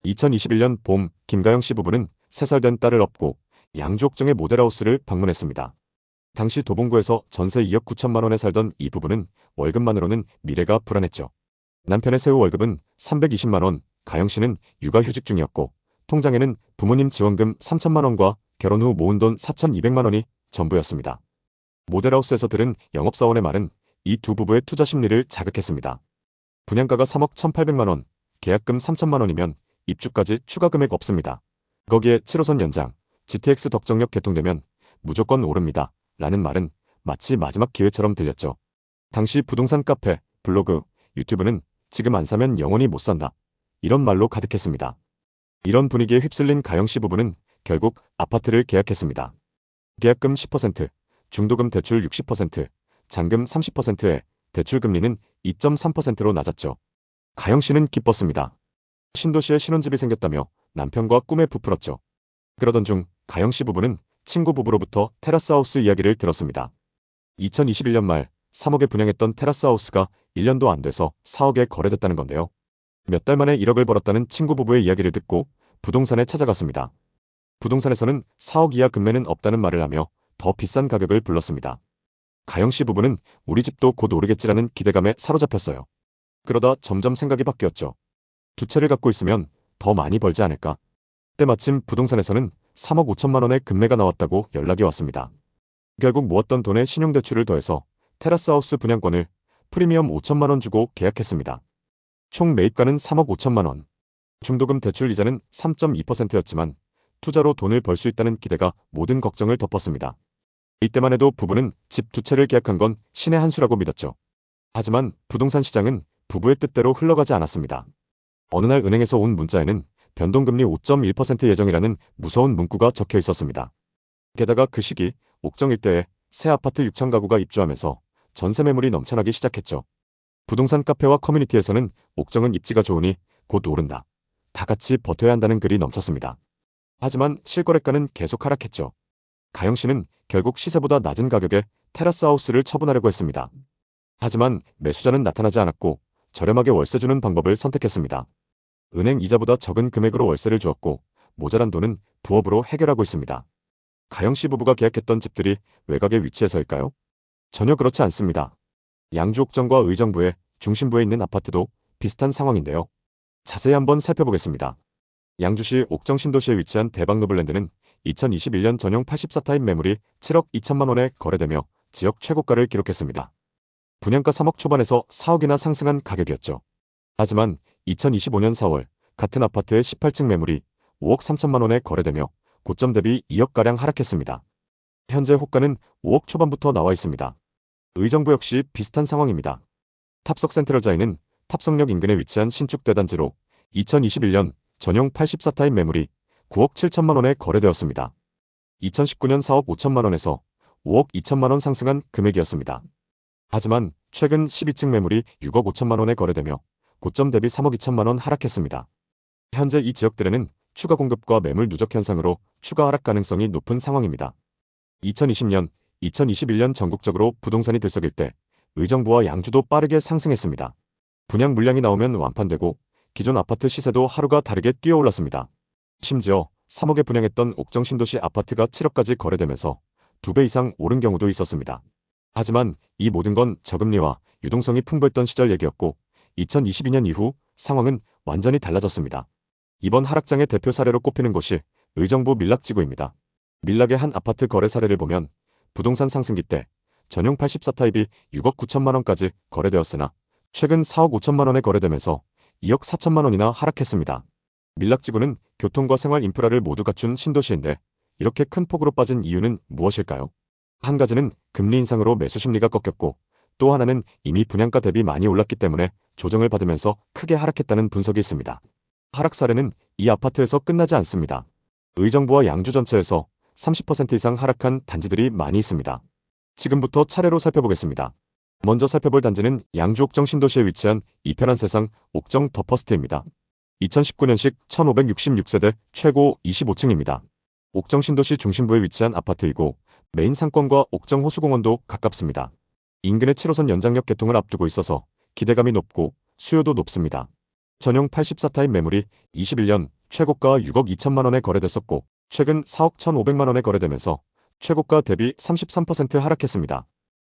2021년 봄 김가영 씨 부부는 3살 된 딸을 업고 양주 옥정의 모델하우스를 방문했습니다. 당시 도봉구에서 전세 2억 9천만 원에 살던 이 부부는 월급만으로는 미래가 불안했죠. 남편의 세후 월급은 320만 원, 가영 씨는 육아휴직 중이었고 통장에는 부모님 지원금 3천만 원과 결혼 후 모은 돈 4,200만 원이 전부였습니다. 모델하우스에서 들은 영업사원의 말은 이 두 부부의 투자 심리를 자극했습니다. 분양가가 3억 1,800만 원, 계약금 3천만 원이면 입주까지 추가 금액 없습니다. 거기에 7호선 연장, GTX 덕정역 개통되면 무조건 오릅니다. 라는 말은 마치 마지막 기회처럼 들렸죠. 당시 부동산 카페, 블로그, 유튜브는 지금 안 사면 영원히 못 산다. 이런 말로 가득했습니다. 이런 분위기에 휩쓸린 가영 씨 부부는 결국 아파트를 계약했습니다. 계약금 10%, 중도금 대출 60%, 잔금 30%에 대출 금리는 2.3%로 낮았죠. 가영 씨는 기뻤습니다. 신도시에 신혼집이 생겼다며 남편과 꿈에 부풀었죠. 그러던 중 가영 씨 부부는 친구 부부로부터 테라스하우스 이야기를 들었습니다. 2021년 말 3억에 분양했던 테라스하우스가 1년도 안 돼서 4억에 거래됐다는 건데요. 몇 달 만에 1억을 벌었다는 친구 부부의 이야기를 듣고 부동산에 찾아갔습니다. 부동산에서는 4억 이하 금매는 없다는 말을 하며 더 비싼 가격을 불렀습니다. 가영 씨 부부는 우리 집도 곧 오르겠지라는 기대감에 사로잡혔어요. 그러다 점점 생각이 바뀌었죠. 두 채를 갖고 있으면 더 많이 벌지 않을까? 때마침 부동산에서는 3억 5천만 원의 금매가 나왔다고 연락이 왔습니다. 결국 모았던 돈에 신용대출을 더해서 테라스하우스 분양권을 프리미엄 5천만 원 주고 계약했습니다. 총 매입가는 3억 5천만 원. 중도금 대출 이자는 3.2%였지만 투자로 돈을 벌 수 있다는 기대가 모든 걱정을 덮었습니다. 이때만 해도 부부는 집 두 채를 계약한 건 신의 한 수라고 믿었죠. 하지만 부동산 시장은 부부의 뜻대로 흘러가지 않았습니다. 어느 날 은행에서 온 문자에는 변동금리 5.1% 예정이라는 무서운 문구가 적혀 있었습니다. 게다가 그 시기 옥정 일대에 새 아파트 6천 가구가 입주하면서 전세 매물이 넘쳐나기 시작했죠. 부동산 카페와 커뮤니티에서는 옥정은 입지가 좋으니 곧 오른다. 다 같이 버텨야 한다는 글이 넘쳤습니다. 하지만 실거래가는 계속 하락했죠. 가영 씨는 결국 시세보다 낮은 가격에 테라스하우스를 처분하려고 했습니다. 하지만 매수자는 나타나지 않았고 저렴하게 월세 주는 방법을 선택했습니다. 은행 이자보다 적은 금액으로 월세를 주었고 모자란 돈은 부업으로 해결하고 있습니다. 가영 씨 부부가 계약했던 집들이 외곽의 위치에서일까요? 전혀 그렇지 않습니다. 양주 옥정과 의정부의 중심부에 있는 아파트도 비슷한 상황인데요. 자세히 한번 살펴보겠습니다. 양주시 옥정 신도시에 위치한 대박 노블랜드는 2021년 전용 84타입 매물이 7억 2천만 원에 거래되며 지역 최고가를 기록했습니다. 분양가 3억 초반에서 4억이나 상승한 가격이었죠. 하지만 2025년 4월 같은 아파트의 18층 매물이 5억 3천만 원에 거래되며 고점 대비 2억가량 하락했습니다. 현재 호가는 5억 초반부터 나와 있습니다. 의정부 역시 비슷한 상황입니다. 탑석 센트럴자이는 탑석역 인근에 위치한 신축 대단지로 2021년 전용 84타입 매물이 9억 7천만 원에 거래되었습니다. 2019년 4억 5천만 원에서 5억 2천만 원 상승한 금액이었습니다. 하지만 최근 12층 매물이 6억 5천만 원에 거래되며 고점 대비 3억 2천만 원 하락했습니다. 현재 이 지역들에는 추가 공급과 매물 누적 현상으로 추가 하락 가능성이 높은 상황입니다. 2020년, 2021년 전국적으로 부동산이 들썩일 때 의정부와 양주도 빠르게 상승했습니다. 분양 물량이 나오면 완판되고 기존 아파트 시세도 하루가 다르게 뛰어올랐습니다. 심지어 3억에 분양했던 옥정 신도시 아파트가 7억까지 거래되면서 2배 이상 오른 경우도 있었습니다. 하지만 이 모든 건 저금리와 유동성이 풍부했던 시절 얘기였고 2022년 이후 상황은 완전히 달라졌습니다. 이번 하락장의 대표 사례로 꼽히는 곳이 의정부 밀락지구입니다. 밀락의 한 아파트 거래 사례를 보면 부동산 상승기 때 전용 84타입이 6억 9천만 원까지 거래되었으나 최근 4억 5천만 원에 거래되면서 2억 4천만 원이나 하락했습니다. 밀락지구는 교통과 생활 인프라를 모두 갖춘 신도시인데 이렇게 큰 폭으로 빠진 이유는 무엇일까요? 한 가지는 금리 인상으로 매수 심리가 꺾였고 또 하나는 이미 분양가 대비 많이 올랐기 때문에 조정을 받으면서 크게 하락했다는 분석이 있습니다. 하락 사례는 이 아파트에서 끝나지 않습니다. 의정부와 양주 전체에서 30% 이상 하락한 단지들이 많이 있습니다. 지금부터 차례로 살펴보겠습니다. 먼저 살펴볼 단지는 양주 옥정 신도시에 위치한 이편한 세상 옥정 더 퍼스트입니다. 2019년식 1566세대 최고 25층입니다. 옥정 신도시 중심부에 위치한 아파트이고 메인 상권과 옥정 호수공원도 가깝습니다. 인근의 7호선 연장역 개통을 앞두고 있어서 기대감이 높고 수요도 높습니다. 전용 84타입 매물이 21년 최고가 6억 2천만 원에 거래됐었고 최근 4억 1,500만 원에 거래되면서 최고가 대비 33% 하락했습니다.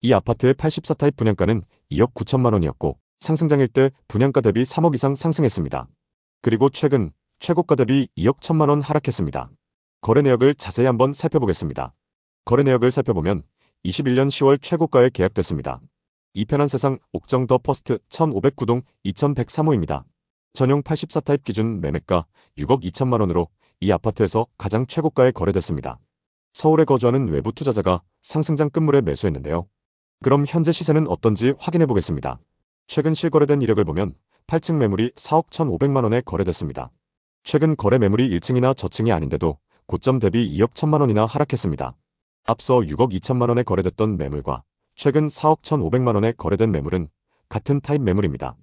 이 아파트의 84타입 분양가는 2억 9천만 원이었고 상승장일 때 분양가 대비 3억 이상 상승했습니다. 그리고 최근 최고가 대비 2억 1천만 원 하락했습니다. 거래 내역을 자세히 한번 살펴보겠습니다. 거래 내역을 살펴보면 21년 10월 최고가에 계약됐습니다. 이편한 세상 옥정 더 퍼스트 1509동 2103호입니다. 전용 84타입 기준 매매가 6억 2천만 원으로 이 아파트에서 가장 최고가에 거래됐습니다. 서울에 거주하는 외부 투자자가 상승장 끝물에 매수했는데요. 그럼 현재 시세는 어떤지 확인해 보겠습니다. 최근 실거래된 이력을 보면 8층 매물이 4억 1,500만 원에 거래됐습니다. 최근 거래 매물이 1층이나 저층이 아닌데도 고점 대비 2억 1천만 원이나 하락했습니다. 앞서 6억 2천만 원에 거래됐던 매물과 최근 4억 1,500만 원에 거래된 매물은 같은 타입 매물입니다.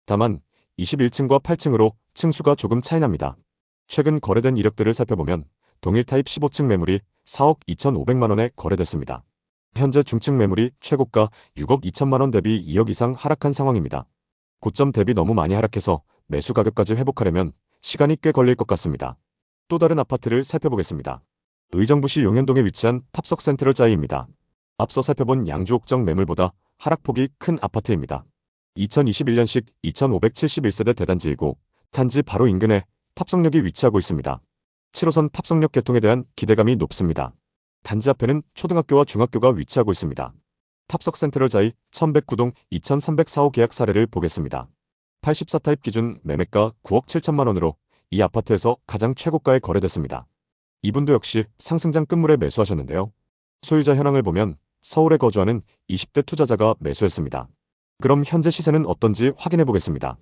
다만 21층과 8층으로 층수가 조금 차이납니다. 최근 거래된 이력들을 살펴보면 동일 타입 15층 매물이 4억 2,500만 원에 거래됐습니다. 현재 중층 매물이 최고가 6억 2천만 원 대비 2억 이상 하락한 상황입니다. 고점 대비 너무 많이 하락해서 매수 가격까지 회복하려면 시간이 꽤 걸릴 것 같습니다. 또 다른 아파트를 살펴보겠습니다. 의정부시 용현동에 위치한 탑석 센트럴 자이입니다. 앞서 살펴본 양주 옥정 매물보다 하락폭이 큰 아파트입니다. 2021년식 2571세대 대단지이고 단지 바로 인근에 탑석역이 위치하고 있습니다. 7호선 탑석역 개통에 대한 기대감이 높습니다. 단지 앞에는 초등학교와 중학교가 위치하고 있습니다. 탑석 센트럴 자이 1109동 2304호 계약 사례를 보겠습니다. 84타입 기준 매매가 9억 7천만 원으로 이 아파트에서 가장 최고가에 거래됐습니다. 이분도 역시 상승장 끝물에 매수하셨는데요. 소유자 현황을 보면 서울에 거주하는 20대 투자자가 매수했습니다. 그럼 현재 시세는 어떤지 확인해 보겠습니다.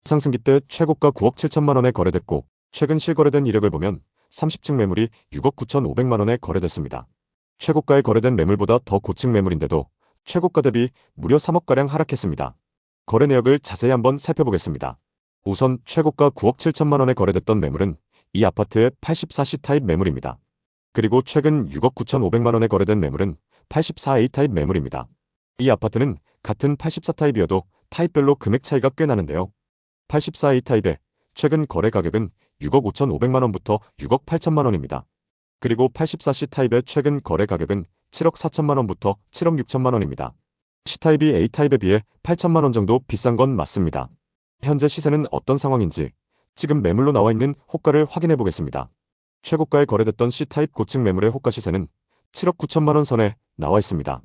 상승기 때 최고가 9억 7천만 원에 거래됐고 최근 실거래된 이력을 보면 30층 매물이 6억 9,500만 원에 거래됐습니다. 최고가에 거래된 매물보다 더 고층 매물인데도 최고가 대비 무려 3억가량 하락했습니다. 거래 내역을 자세히 한번 살펴보겠습니다. 우선 최고가 9억 7천만 원에 거래됐던 매물은 이 아파트의 84C 타입 매물입니다. 그리고 최근 6억 9,500만 원에 거래된 매물은 84A 타입 매물입니다. 이 아파트는 같은 84타입이어도 타입별로 금액 차이가 꽤 나는데요. 84A 타입의 최근 거래 가격은 6억 5,500만 원부터 6억 8천만 원입니다. 그리고 84C 타입의 최근 거래 가격은 7억 4천만 원부터 7억 6천만 원입니다. C타입이 A타입에 비해 8천만 원 정도 비싼 건 맞습니다. 현재 시세는 어떤 상황인지 지금 매물로 나와 있는 호가를 확인해 보겠습니다. 최고가에 거래됐던 C타입 고층 매물의 호가 시세는 7억 9천만 원 선에 나와 있습니다.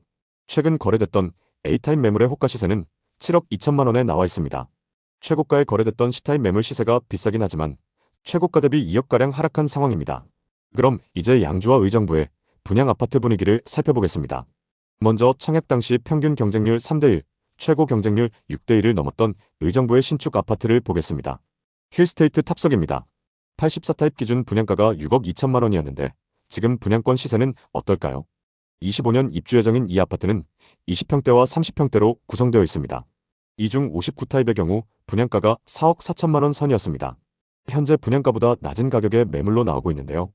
최근 거래됐던 A타입 매물의 호가 시세는 7억 2천만 원에 나와 있습니다. 최고가에 거래됐던 C타입 매물 시세가 비싸긴 하지만 최고가 대비 2억가량 하락한 상황입니다. 그럼 이제 양주와 의정부의 분양 아파트 분위기를 살펴보겠습니다. 먼저 청약 당시 평균 경쟁률 3대1, 최고 경쟁률 6대1을 넘었던 의정부의 신축 아파트를 보겠습니다. 힐스테이트 탑석입니다. 84타입 기준 분양가가 6억 2천만 원이었는데 지금 분양권 시세는 어떨까요? 25년 입주 예정인 이 아파트는 20평대와 30평대로 구성되어 있습니다. 이 중 59타입의 경우 분양가가 4억 4천만 원 선이었습니다. 현재 분양가보다 낮은 가격에 매물로 나오고 있는데요.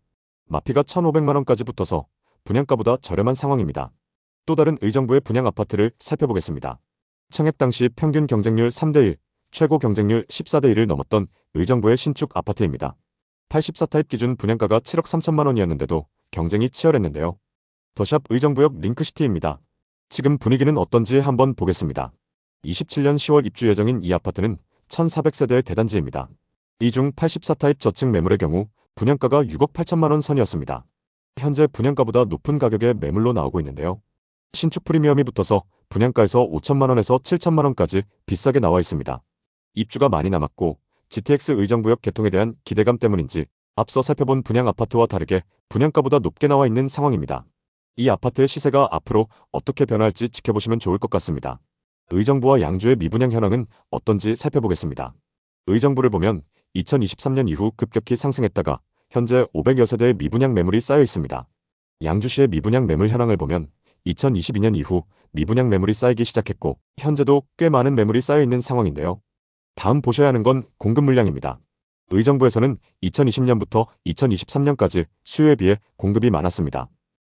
마피가 1,500만 원까지 붙어서 분양가보다 저렴한 상황입니다. 또 다른 의정부의 분양 아파트를 살펴보겠습니다. 청약 당시 평균 경쟁률 3대1, 최고 경쟁률 14대1을 넘었던 의정부의 신축 아파트입니다. 84타입 기준 분양가가 7억 3천만 원이었는데도 경쟁이 치열했는데요. 더샵 의정부역 링크시티입니다. 지금 분위기는 어떤지 한번 보겠습니다. 27년 10월 입주 예정인 이 아파트는 1,400세대의 대단지입니다. 이 중 84타입 저층 매물의 경우 분양가가 6억 8천만 원 선이었습니다. 현재 분양가보다 높은 가격에 매물로 나오고 있는데요. 신축 프리미엄이 붙어서 분양가에서 5천만 원에서 7천만 원까지 비싸게 나와 있습니다. 입주가 많이 남았고 GTX 의정부역 개통에 대한 기대감 때문인지 앞서 살펴본 분양 아파트와 다르게 분양가보다 높게 나와 있는 상황입니다. 이 아파트의 시세가 앞으로 어떻게 변할지 지켜보시면 좋을 것 같습니다. 의정부와 양주의 미분양 현황은 어떤지 살펴보겠습니다. 의정부를 보면 2023년 이후 급격히 상승했다가 현재 500여 세대의 미분양 매물이 쌓여 있습니다. 양주시의 미분양 매물 현황을 보면 2022년 이후 미분양 매물이 쌓이기 시작했고 현재도 꽤 많은 매물이 쌓여 있는 상황인데요. 다음 보셔야 하는 건 공급 물량입니다. 의정부에서는 2020년부터 2023년까지 수요에 비해 공급이 많았습니다.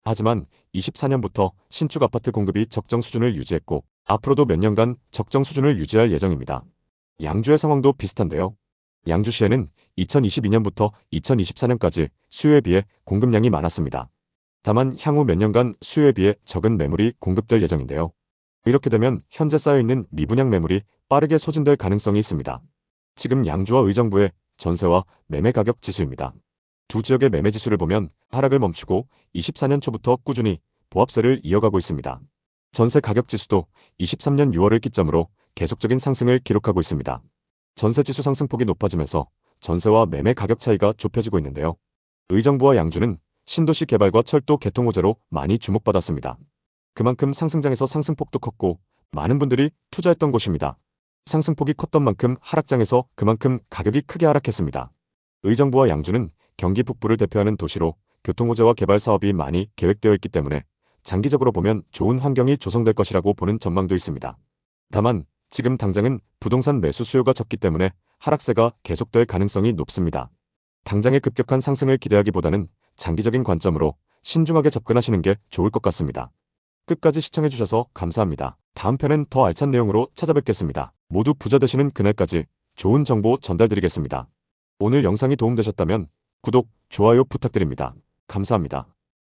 하지만 24년부터 신축 아파트 공급이 적정 수준을 유지했고 앞으로도 몇 년간 적정 수준을 유지할 예정입니다. 양주의 상황도 비슷한데요. 양주시에는 2022년부터 2024년까지 수요에 비해 공급량이 많았습니다. 다만 향후 몇 년간 수요에 비해 적은 매물이 공급될 예정인데요. 이렇게 되면 현재 쌓여있는 미분양 매물이 빠르게 소진될 가능성이 있습니다. 지금 양주와 의정부의 전세와 매매 가격 지수입니다. 두 지역의 매매 지수를 보면 하락을 멈추고 24년 초부터 꾸준히 보합세를 이어가고 있습니다. 전세 가격 지수도 23년 6월을 기점으로 계속적인 상승을 기록하고 있습니다. 전세 지수 상승폭이 높아지면서 전세와 매매 가격 차이가 좁혀지고 있는데요. 의정부와 양주는 신도시 개발과 철도 개통 호재로 많이 주목받았습니다. 그만큼 상승장에서 상승폭도 컸고 많은 분들이 투자했던 곳입니다. 상승폭이 컸던 만큼 하락장에서 그만큼 가격이 크게 하락했습니다. 의정부와 양주는 경기 북부를 대표하는 도시로 교통호재와 개발 사업이 많이 계획되어 있기 때문에 장기적으로 보면 좋은 환경이 조성될 것이라고 보는 전망도 있습니다. 다만 지금 당장은 부동산 매수 수요가 적기 때문에 하락세가 계속될 가능성이 높습니다. 당장의 급격한 상승을 기대하기보다는 장기적인 관점으로 신중하게 접근하시는 게 좋을 것 같습니다. 끝까지 시청해주셔서 감사합니다. 다음 편엔 더 알찬 내용으로 찾아뵙겠습니다. 모두 부자 되시는 그날까지 좋은 정보 전달드리겠습니다. 오늘 영상이 도움되셨다면 구독, 좋아요 부탁드립니다. 감사합니다.